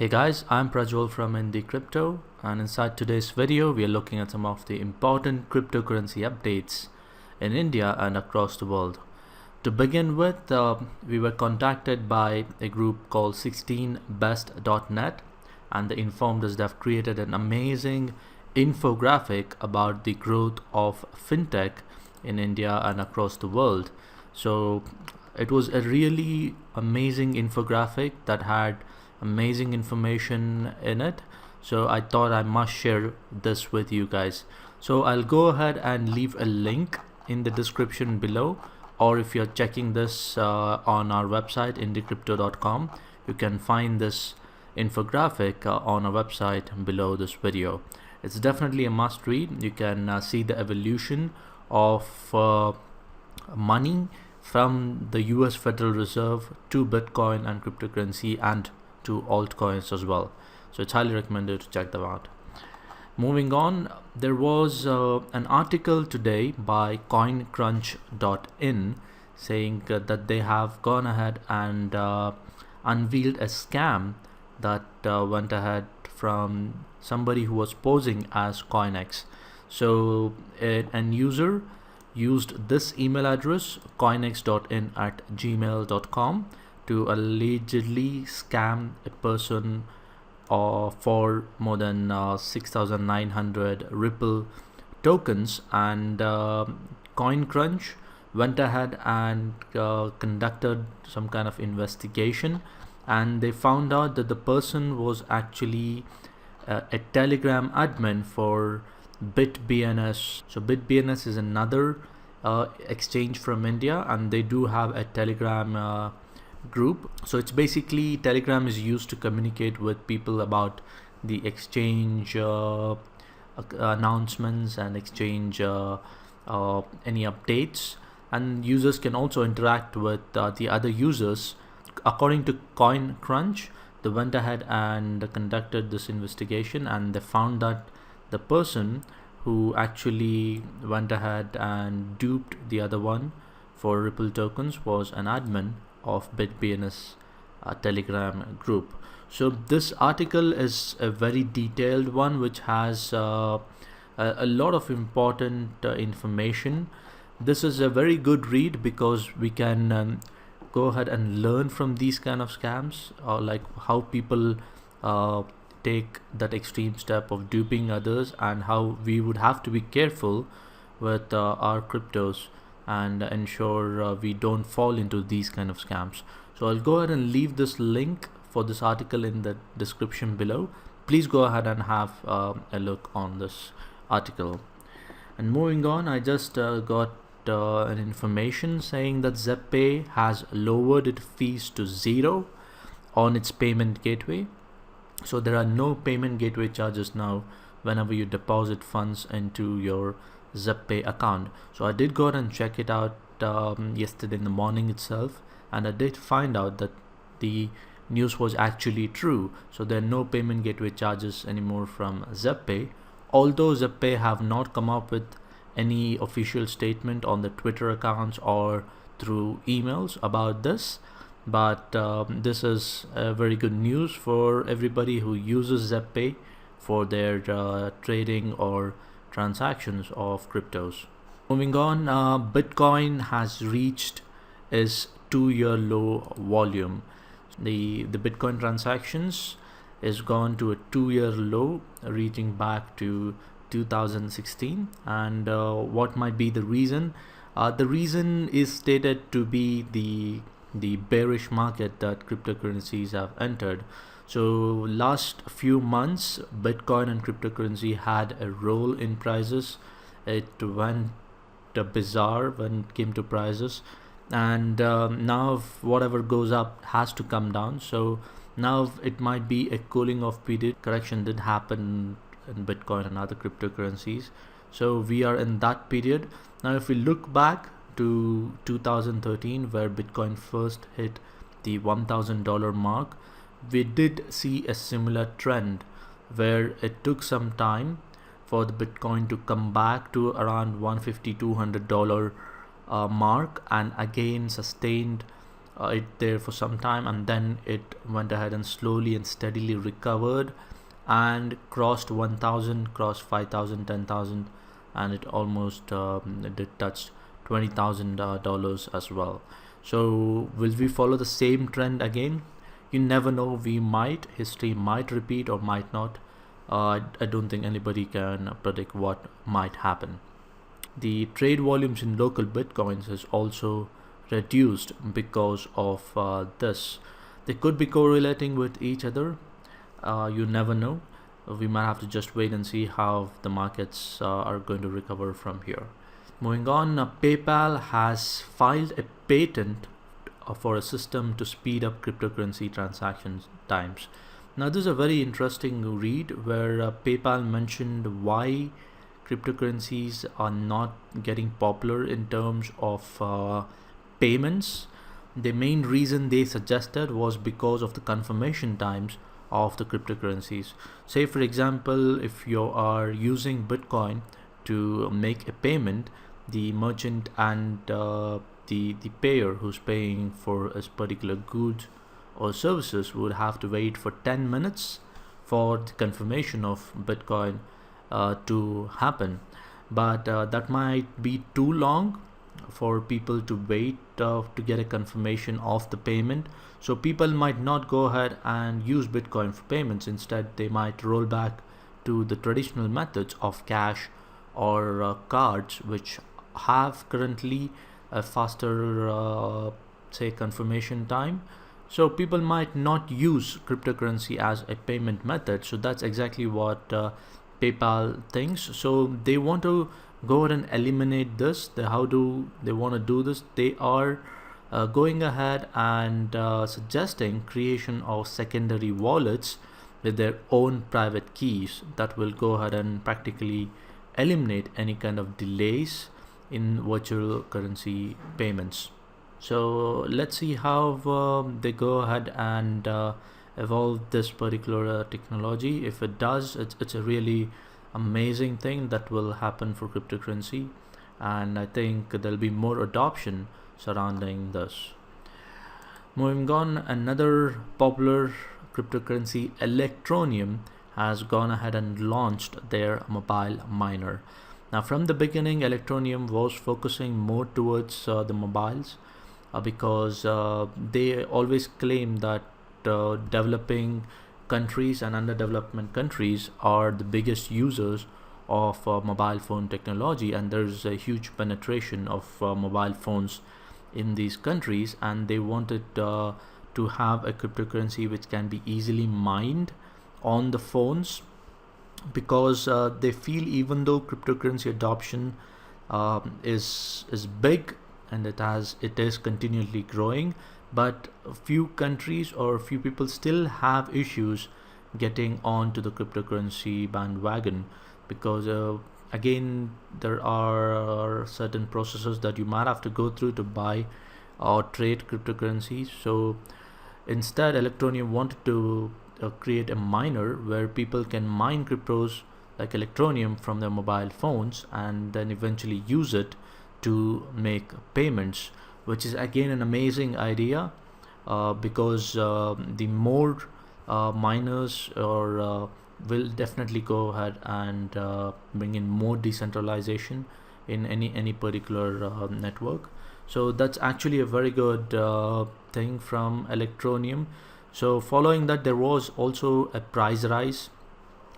Hey guys, I'm Prajwal from Indie Crypto, and inside today's video we are looking at some of the important cryptocurrency updates in India and across the world. To begin with, we were contacted by a group called 16best.net, and they informed us they've created an amazing infographic about the growth of fintech in India and across the world. So it was a really amazing infographic that had amazing information in it, so I thought I must share this with you guys. So I'll go ahead and leave a link in the description below, or if you're checking this on our website indiecrypto.com, you can find this infographic on our website below this video. It's definitely a must read. You can see the evolution of money from the US Federal Reserve to Bitcoin and cryptocurrency and to altcoins as well. So it's highly recommended to check them out. Moving on, there was an article today by coincrunch.in saying that they have gone ahead and unveiled a scam that went ahead from somebody who was posing as CoinX. So an user used this email address coinx.in@gmail.com to allegedly scam a person for more than 6,900 Ripple tokens, and CoinCrunch went ahead and conducted some kind of investigation, and they found out that the person was actually a Telegram admin for BitBNS. So BitBNS is another exchange from India, and they do have a Telegram group. So it's basically Telegram is used to communicate with people about the exchange announcements and exchange any updates, and users can also interact with the other users. According to CoinCrunch, they went ahead and conducted this investigation, and they found that the person who actually went ahead and duped the other one for Ripple tokens was an admin of BitBNS Telegram group. So this article is a very detailed one, which has a lot of important information. This is a very good read because we can go ahead and learn from these kind of scams, like how people take that extreme step of duping others, and how we would have to be careful with our cryptos and ensure we don't fall into these kind of scams. So I'll go ahead and leave this link for this article in the description below. Please go ahead and have a look on this article. And moving on, I just got an information saying that ZPay has lowered its fees to 0 on its payment gateway. So there are no payment gateway charges now whenever you deposit funds into your ZPay account. So I did go ahead and check it out yesterday in the morning itself, and I did find out that the news was actually true. So there are no payment gateway charges anymore from ZPay, although ZPay have not come up with any official statement on the Twitter accounts or through emails about this. But this is very good news for everybody who uses ZPay for their trading or transactions of cryptos. Moving on, Bitcoin has reached its 2-year low volume. The Bitcoin transactions is gone to a 2-year low, reaching back to 2016. And what might be the reason? The reason is stated to be the bearish market that cryptocurrencies have entered. So last few months, Bitcoin and cryptocurrency had a roll in prices. It went bizarre when it came to prices, and now whatever goes up has to come down. So now it might be a cooling off period. Correction did happen in Bitcoin and other cryptocurrencies, so we are in that period. Now if we look back to 2013, where Bitcoin first hit the $1,000 mark, we did see a similar trend where it took some time for the Bitcoin to come back to around $150-200 mark, and again sustained it there for some time, and then it went ahead and slowly and steadily recovered and crossed 1000, crossed 5000, 10,000, and it almost did touch $20,000 as well. So will we follow the same trend again? You never know. We might. History might repeat or might not. I don't think anybody can predict what might happen. The trade volumes in local bitcoins is also reduced because of this. They could be correlating with each other. You never know. We might have to just wait and see how the markets are going to recover from here. Moving on, PayPal has filed a patent for a system to speed up cryptocurrency transaction times. Now, this is a very interesting read where PayPal mentioned why cryptocurrencies are not getting popular in terms of payments. The main reason they suggested was because of the confirmation times of the cryptocurrencies. Say, for example, if you are using Bitcoin to make a payment, the merchant and the payer who's paying for a particular goods or services would have to wait for 10 minutes for the confirmation of Bitcoin to happen. But that might be too long for people to wait to get a confirmation of the payment. So people might not go ahead and use Bitcoin for payments. Instead, they might roll back to the traditional methods of cash or cards, which have currently a faster say confirmation time. So people might not use cryptocurrency as a payment method. So that's exactly what PayPal thinks. So they want to go ahead and eliminate this. How do they want to do this? They are going ahead and suggesting creation of secondary wallets with their own private keys that will go ahead and practically eliminate any kind of delays in virtual currency payments. So let's see how they go ahead and evolve this particular technology. If it does, it's a really amazing thing that will happen for cryptocurrency, and I think there'll be more adoption surrounding this. Moving on, another popular cryptocurrency, Electronium, has gone ahead and launched their mobile miner. Now, from the beginning, Electronium was focusing more towards the mobiles because they always claim that developing countries and underdevelopment countries are the biggest users of mobile phone technology, and there's a huge penetration of mobile phones in these countries, and they wanted to have a cryptocurrency which can be easily mined on the phones, because they feel even though cryptocurrency adoption is big and it is continually growing, but a few countries or a few people still have issues getting onto the cryptocurrency bandwagon, because again, there are certain processes that you might have to go through to buy or trade cryptocurrencies. So instead, Electronium wanted to create a miner where people can mine cryptos like Electronium from their mobile phones and then eventually use it to make payments, which is again an amazing idea because the more miners or will definitely go ahead and bring in more decentralization in any particular network. So that's actually a very good thing from Electronium. So following that, there was also a price rise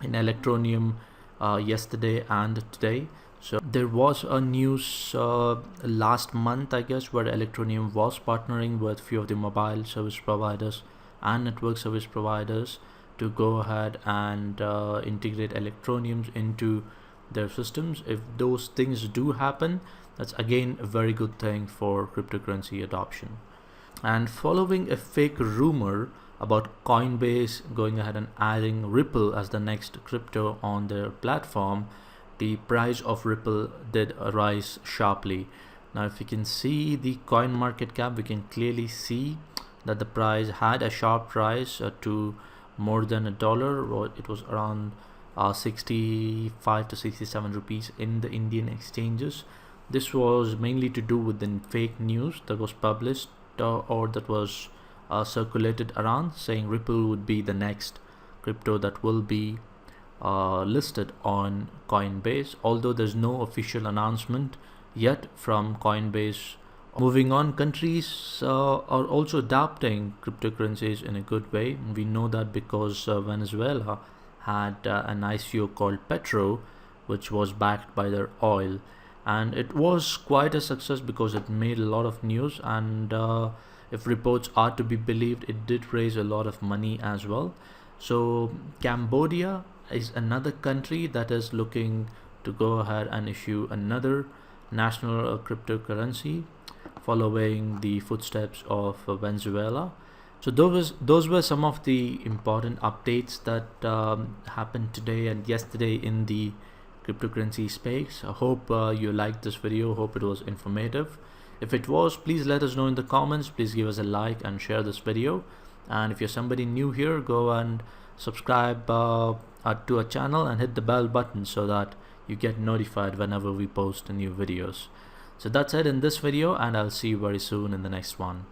in Electronium yesterday and today. So there was a news last month, I guess, where Electronium was partnering with few of the mobile service providers and network service providers to go ahead and integrate Electroniums into their systems. If those things do happen, that's again a very good thing for cryptocurrency adoption. And following a fake rumor about Coinbase going ahead and adding Ripple as the next crypto on their platform, the price of Ripple did rise sharply. Now, if you can see the coin market cap, we can clearly see that the price had a sharp rise to more than $1, or it was around 65 to 67 rupees in the Indian exchanges. This was mainly to do with the fake news that was published or that was circulated around, saying Ripple would be the next crypto that will be listed on Coinbase, although there's no official announcement yet from Coinbase. Moving on, countries are also adapting cryptocurrencies in a good way. We know that because Venezuela had an ICO called Petro, which was backed by their oil, and it was quite a success because it made a lot of news, and if reports are to be believed, it did raise a lot of money as well. So Cambodia is another country that is looking to go ahead and issue another national cryptocurrency, following the footsteps of Venezuela. So those were some of the important updates that happened today and yesterday in the cryptocurrency space. I hope you liked this video. Hope it was informative. If it was, please let us know in the comments. Please give us a like and share this video. And if you're somebody new here, go and subscribe to our channel and hit the bell button so that you get notified whenever we post new videos. So that's it in this video, and I'll see you very soon in the next one.